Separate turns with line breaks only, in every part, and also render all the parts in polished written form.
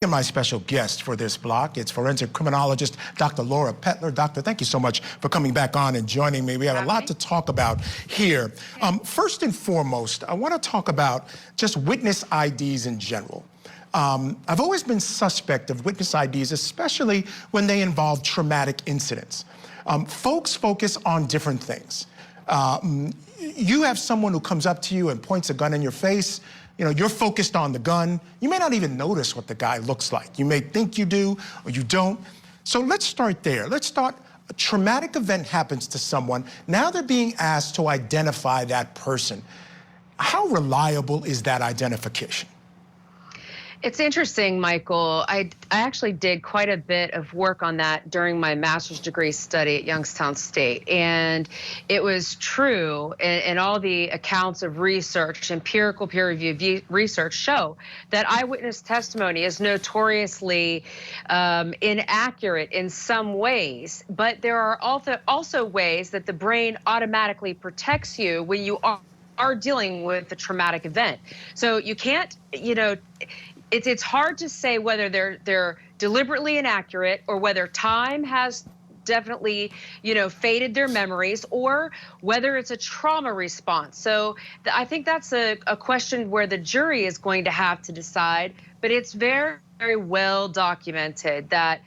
And my special guest for this block, it's forensic criminologist Dr. Laura Pettler. Doctor, thank you so much for coming back on and joining me. We have a lot to talk about here. First and foremost, I want to talk about just witness IDs in general. I've always been suspect of witness IDs, especially when they involve traumatic incidents. Folks focus on different things. You have someone who comes up to you and points a gun in your face. You know, you're focused on the gun. You may not even notice what the guy looks like. You may think you do or you don't. So let's start there. Let's start, a traumatic event happens to someone. Now they're being asked to identify that person. How reliable is that identification?
It's interesting, Michael. I actually did quite a bit of work on that during my master's degree study at Youngstown State. And it was true, and all the accounts of research, empirical peer-reviewed research show that eyewitness testimony is notoriously inaccurate in some ways. But there are also ways that the brain automatically protects you when you are dealing with a traumatic event. So you can't, you know, it's hard to say whether they're deliberately inaccurate or whether time has definitely, you know, faded their memories, or whether it's a trauma response. So I think that's a question where the jury is going to have to decide. But it's very, very well documented that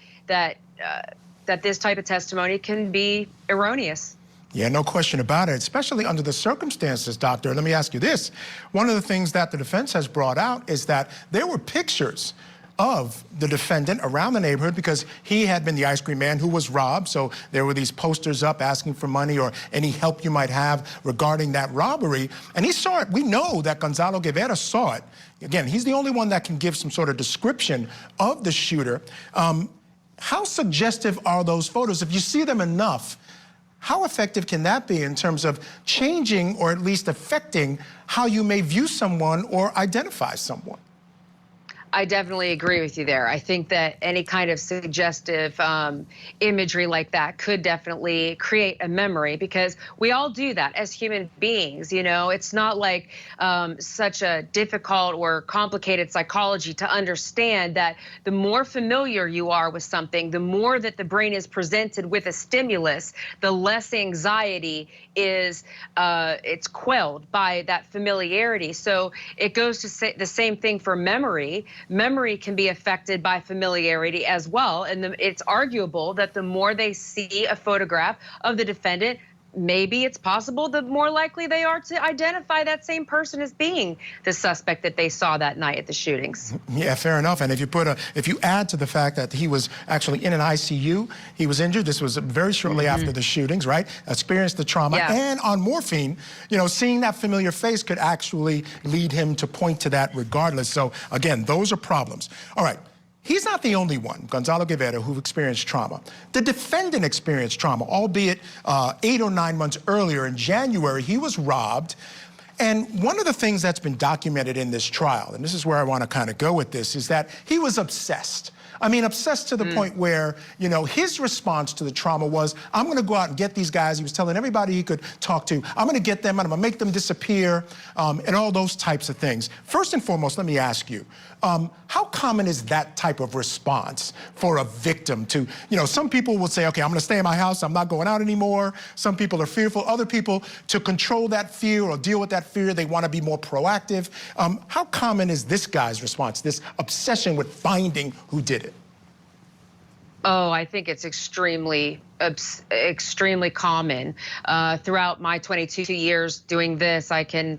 this type of testimony can be erroneous.
Yeah, no question about it, especially under the circumstances, Doctor. Let me ask you this. One of the things that the defense has brought out is that there were pictures of the defendant around the neighborhood because he had been the ice cream man who was robbed. So there were these posters up asking for money or any help you might have regarding that robbery. And he saw it. We know that Gonzalo Guevara saw it. Again, he's the only one that can give some sort of description of the shooter. How suggestive are those photos? If you see them enough, how effective can that be in terms of changing or at least affecting how you may view someone or identify someone?
I definitely agree with you there. I think that any kind of suggestive imagery like that could definitely create a memory, because we all do that as human beings. You know, it's not like such a difficult or complicated psychology to understand that the more familiar you are with something, the more that the brain is presented with a stimulus, the less anxiety is it's quelled by that familiarity. So it goes to say the same thing for memory. Memory can be affected by familiarity as well, and it's arguable that the more they see a photograph of the defendant, maybe it's possible the more likely they are to identify that same person as being the suspect that they saw that night at the shootings.
Yeah, fair enough. And if you add to the fact that he was actually in an ICU, he was injured. This was very shortly after the shootings, right? Experienced the trauma and on morphine. You know, seeing that familiar face could actually lead him to point to that regardless. So again, those are problems. All right. He's not the only one, Gonzalo Guevara, who experienced trauma. The defendant experienced trauma, albeit 8 or 9 months earlier. In January, he was robbed. And one of the things that's been documented in this trial, and this is where I want to kind of go with this, is that he was obsessed. I mean, obsessed to the point where, you know, his response to the trauma was, I'm going to go out and get these guys. He was telling everybody he could talk to, I'm going to get them and I'm going to make them disappear, and all those types of things. First and foremost, let me ask you, how common is that type of response for a victim to, you know, some people will say, okay, I'm going to stay in my house, I'm not going out anymore. Some people are fearful. Other people, to control that fear or deal with that fear, they want to be more proactive. How common is this guy's response, this obsession with finding who did it?
Oh, I think it's extremely common. Throughout my 22 years doing this, I can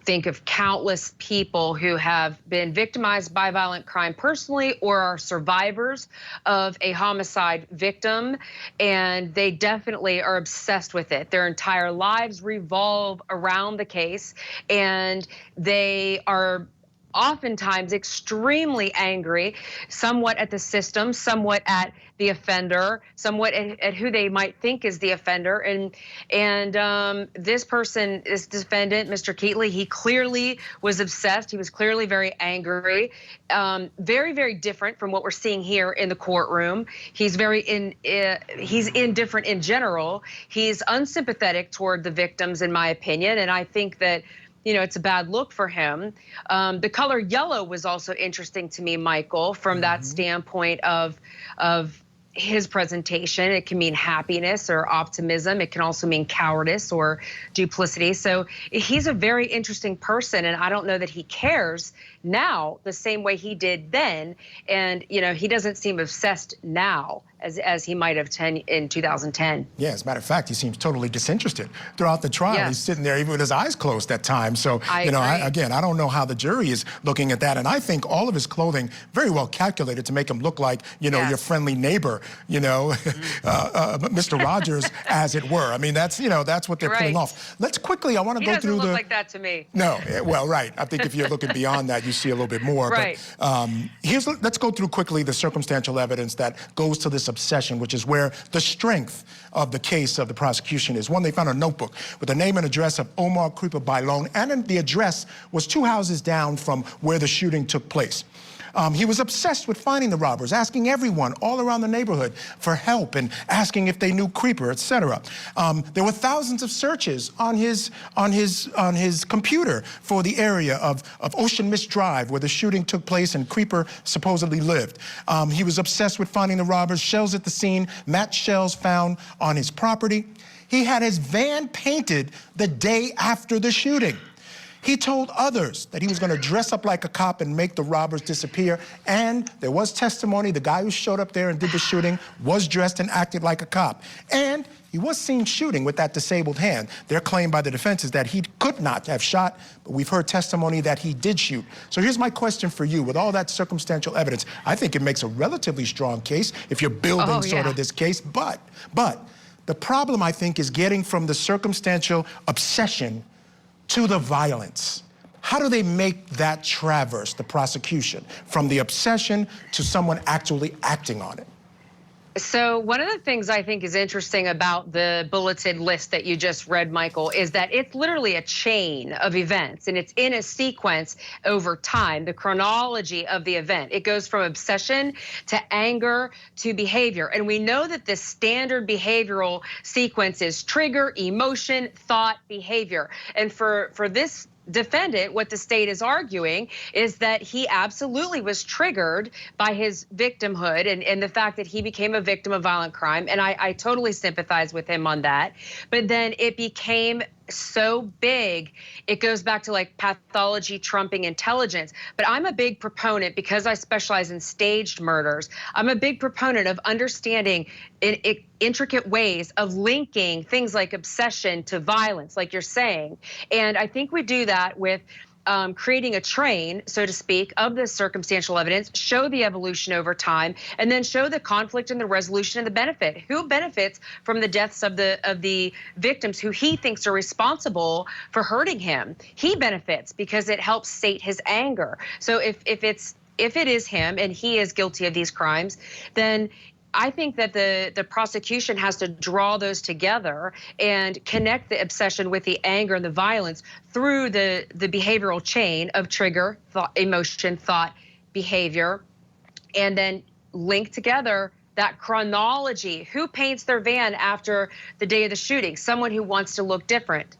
think of countless people who have been victimized by violent crime personally or are survivors of a homicide victim, and they definitely are obsessed with it. Their entire lives revolve around the case, and they are oftentimes extremely angry, somewhat at the system, somewhat at the offender, somewhat at who they might think is the offender. And this person, this defendant, Mr. Keatley, he clearly was obsessed. He was clearly very angry. Very, very different from what we're seeing here in the courtroom. He's he's indifferent in general. He's unsympathetic toward the victims, in my opinion. And I think that it's a bad look for him. The color yellow was also interesting to me, Michael, from that standpoint of his presentation. It can mean happiness or optimism. It can also mean cowardice or duplicity. So he's a very interesting person, and I don't know that he cares now the same way he did then. And he doesn't seem obsessed now as he might have in 2010.
Yeah, as a matter of fact, he seems totally disinterested throughout the trial.
Yes.
He's sitting there even with his eyes closed at times. So, I don't know how the jury is looking at that. And I think all of his clothing very well calculated to make him look like, your friendly neighbor, Mr. Rogers, as it were. I mean, that's what they're pulling off. Let's quickly, I want to go through
He doesn't look like that to me.
No, well, right. I think if you're looking beyond that, you see a little bit more.
Right.
But let's go through quickly the circumstantial evidence that goes to this obsession, which is where the strength of the case of the prosecution is. One, they found a notebook with the name and address of Omar Creeper Bailon, and the address was 2 houses down from where the shooting took place. He was obsessed with finding the robbers, asking everyone all around the neighborhood for help and asking if they knew Creeper, etc. There were thousands of searches on his computer for the area of Ocean Mist Drive, where the shooting took place and Creeper supposedly lived. He was obsessed with finding the robbers, shells at the scene, matched shells found on his property. He had his van painted the day after the shooting. He told others that he was going to dress up like a cop and make the robbers disappear. And there was testimony. The guy who showed up there and did the shooting was dressed and acted like a cop. And he was seen shooting with that disabled hand. Their claim by the defense is that he could not have shot, but we've heard testimony that he did shoot. So here's my question for you. With all that circumstantial evidence, I think it makes a relatively strong case if you're building sort of this case. But the problem, I think, is getting from the circumstantial obsession to the violence. How do they make that traverse, the prosecution, from the obsession to someone actually acting on it?
So one of the things I think is interesting about the bulleted list that you just read, Michael, is that it's literally a chain of events, and it's in a sequence over time, the chronology of the event. It goes from obsession to anger to behavior. And we know that the standard behavioral sequence is trigger, emotion, thought, behavior. And for this defendant, what the state is arguing is that he absolutely was triggered by his victimhood and the fact that he became a victim of violent crime. And I totally sympathize with him on that. But then it became so big, it goes back to like pathology trumping intelligence. But I'm a big proponent, because I specialize in staged murders, I'm a big proponent of understanding intricate ways of linking things like obsession to violence, like you're saying. And I think we do that with creating a train, so to speak, of the circumstantial evidence, show the evolution over time, and then show the conflict and the resolution and the benefit. Who benefits from the deaths of the victims who he thinks are responsible for hurting him? He benefits because it helps sate his anger. So if it is him and he is guilty of these crimes, then I think that the prosecution has to draw those together and connect the obsession with the anger and the violence through the behavioral chain of trigger, thought, emotion, thought, behavior, and then link together that chronology. Who paints their van after the day of the shooting? Someone who wants to look different.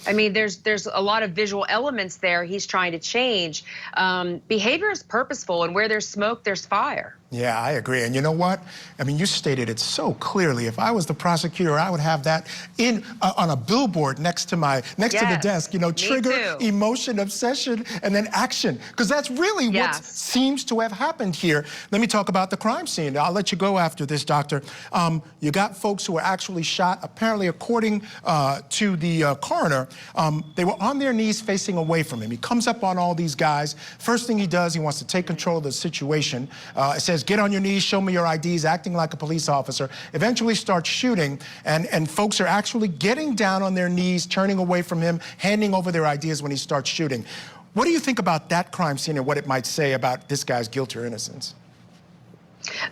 I mean, there's a lot of visual elements there he's trying to change. Behavior is purposeful, and where there's smoke, there's fire.
Yeah, I agree. And you know what? I mean, you stated it so clearly. If I was the prosecutor, I would have that on a billboard next to the desk, trigger, emotion, obsession, and then action. Because that's really what seems to have happened here. Let me talk about the crime scene. I'll let you go after this, Doctor. You got folks who were actually shot. Apparently, according to the coroner, they were on their knees facing away from him. He comes up on all these guys. First thing he does, he wants to take control of the situation. It says, get on your knees, show me your IDs, acting like a police officer. Eventually starts shooting, and folks are actually getting down on their knees, turning away from him, handing over their IDs when he starts shooting. What do you think about that crime scene and what it might say about this guy's guilt or innocence?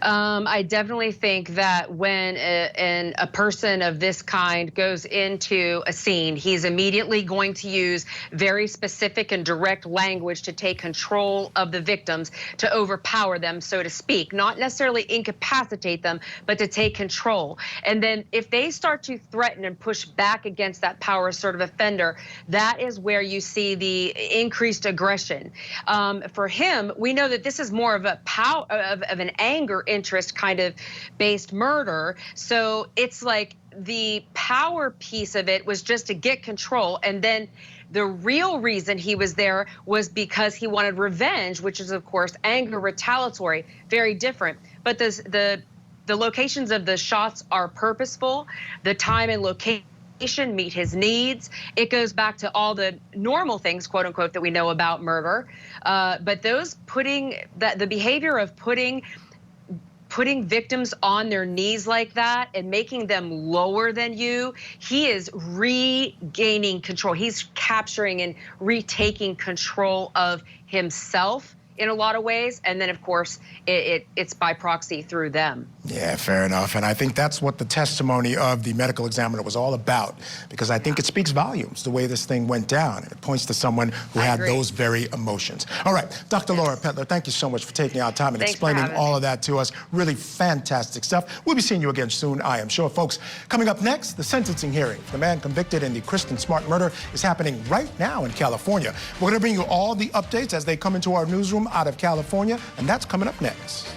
I definitely think that when a person of this kind goes into a scene, he's immediately going to use very specific and direct language to take control of the victims, to overpower them, so to speak, not necessarily incapacitate them, but to take control. And then if they start to threaten and push back against that power assertive offender, that is where you see the increased aggression. For him, we know that this is more of a power of an anger interest kind of based murder. So it's like the power piece of it was just to get control, and then the real reason he was there was because he wanted revenge, which is of course anger, retaliatory, very different. But the locations of the shots are purposeful. The time and location meet his needs. It goes back to all the normal things, quote unquote, that we know about murder. But those the behavior of putting victims on their knees like that and making them lower than you, he is regaining control. He's capturing and retaking control of himself in a lot of ways, and then of course it's by proxy through them.
Yeah, fair enough. And I think that's what the testimony of the medical examiner was all about, because I think it speaks volumes the way this thing went down. It points to someone who had those very emotions. All right, Dr. Laura Pettler, thank you so much for taking our time and explaining all of that to us. Really fantastic stuff. We'll be seeing you again soon, I am sure. Folks, coming up next, the sentencing hearing for the man convicted in the Kristen Smart murder is happening right now in California. We're going to bring you all the updates as they come into our newsroom out of California, and that's coming up next.